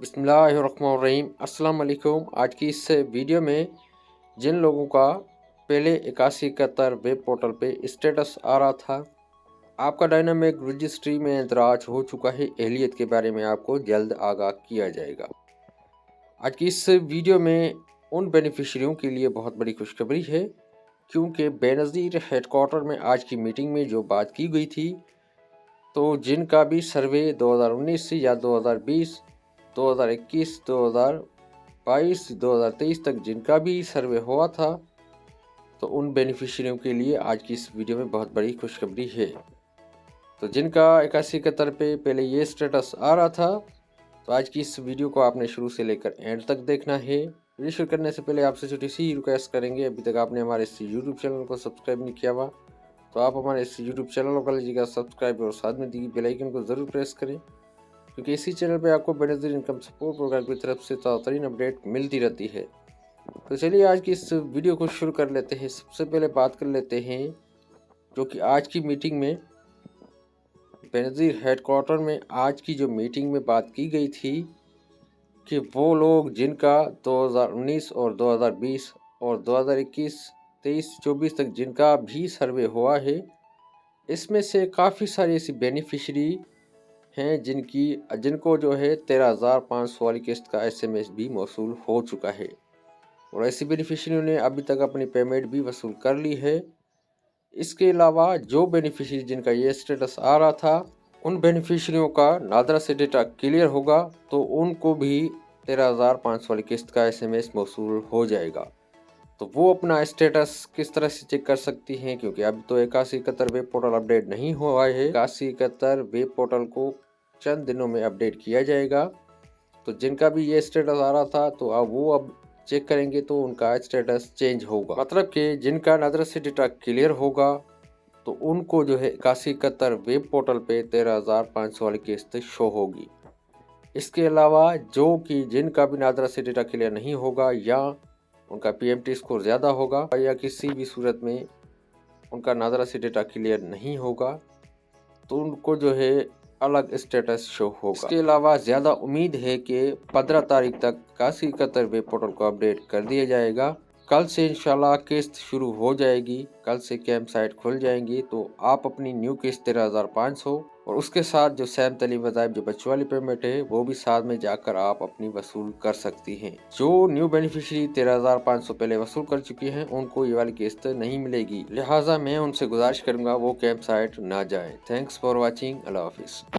बिस्मिल्लाहिर्रहमानिर्रहीम। अस्सलाम वालेकुम। आज की इस वीडियो में जिन लोगों का पहले 8171 वेब पोर्टल पे स्टेटस आ रहा था, आपका डायनामिक रजिस्ट्री में इंदराज हो चुका है, एहलियत के बारे में आपको जल्द आगाह किया जाएगा। आज की इस वीडियो में उन बेनिफिशरियों के लिए बहुत बड़ी खुशखबरी है, क्योंकि बेनज़ीर हेडक्वार्टर में आज की मीटिंग में जो बात की गई थी, तो जिनका भी सर्वे 2019 या 2020, 2021, 2022, 2023 तक जिनका भी सर्वे हुआ था, तो उन बेनिफिशरियों के लिए आज की इस वीडियो में बहुत बड़ी खुशखबरी है। तो जिनका 8171 पे पहले ये स्टेटस आ रहा था, तो आज की इस वीडियो को आपने शुरू से लेकर एंड तक देखना है। वीडियो शुरू करने से पहले आपसे छोटी सी रिक्वेस्ट करेंगे, अभी तक आपने हमारे इस यूट्यूब चैनल को सब्सक्राइब नहीं किया हुआ, तो आप हमारे इस यूट्यूब चैनल को लीजिएगा सब्सक्राइब और साथ में दी बेल आइकन को ज़रूर प्रेस करें, क्योंकि इसी चैनल पे आपको बेनज़ीर इनकम सपोर्ट प्रोग्राम की तरफ से ताज़ा अपडेट मिलती रहती है। तो चलिए आज की इस वीडियो को शुरू कर लेते हैं। सबसे पहले बात कर लेते हैं जो कि आज की मीटिंग में बेनज़ीर हेडक्वार्टर में आज की जो मीटिंग में बात की गई थी कि वो लोग जिनका 2019 और 2020 और 2021, 23, 24 तक जिनका भी सर्वे हुआ है, इसमें से काफ़ी सारी ऐसी बेनिफिशरी हैं जिनको जो है 13,500 वाली किस्त का एसएमएस भी मौसूल हो चुका है, और ऐसी बेनिफिशरियों ने अभी तक अपनी पेमेंट भी वसूल कर ली है। इसके अलावा जो बेनिफिशरी जिनका ये स्टेटस आ रहा था, उन बेनिफिशरियों का नादरा से डेटा क्लियर होगा, तो उनको भी 13,500 वाली किस्त का एसएमएस मौसूल हो जाएगा। तो वो अपना स्टेटस किस तरह से चेक कर सकती हैं, क्योंकि अभी तो 8171 वेब पोर्टल अपडेट नहीं हुआ है। 8171 वेब पोर्टल को चंद दिनों में अपडेट किया जाएगा। तो जिनका भी ये स्टेटस आ रहा था, तो अब चेक करेंगे तो उनका स्टेटस चेंज होगा, मतलब कि जिनका नजर से डेटा क्लियर होगा, तो उनको जो है 8171 वेब पोर्टल पे 13,500 वाली किस्त शो होगी। इसके अलावा जो कि जिनका भी नादरा से डेटा क्लियर नहीं होगा, या उनका पीएमटी स्कोर ज़्यादा होगा, या किसी भी सूरत में उनका नादरा से डेटा क्लियर नहीं होगा, तो उनको जो है अलग स्टेटस शो होगा। इसके अलावा ज़्यादा उम्मीद है कि 15 तारीख तक 8171 वेब पोर्टल को अपडेट कर दिया जाएगा। कल से इंशाल्लाह किस्त शुरू हो जाएगी, कल से कैंप साइट खुल जाएंगी, तो आप अपनी न्यू किस्त 13,500 और उसके साथ जो सैम तली वज़ाइफ जो बच्चों वाली पेमेंट है, वो भी साथ में जाकर आप अपनी वसूल कर सकती हैं। जो न्यू बेनिफिशरी 13,500 पहले वसूल कर चुकी हैं, उनको ये वाली किस्त नहीं मिलेगी, लिहाजा मैं उनसे गुजारिश करूंगा वो कैंप साइट ना जाए। Thanks for watching. अल्लाह हाफिज़।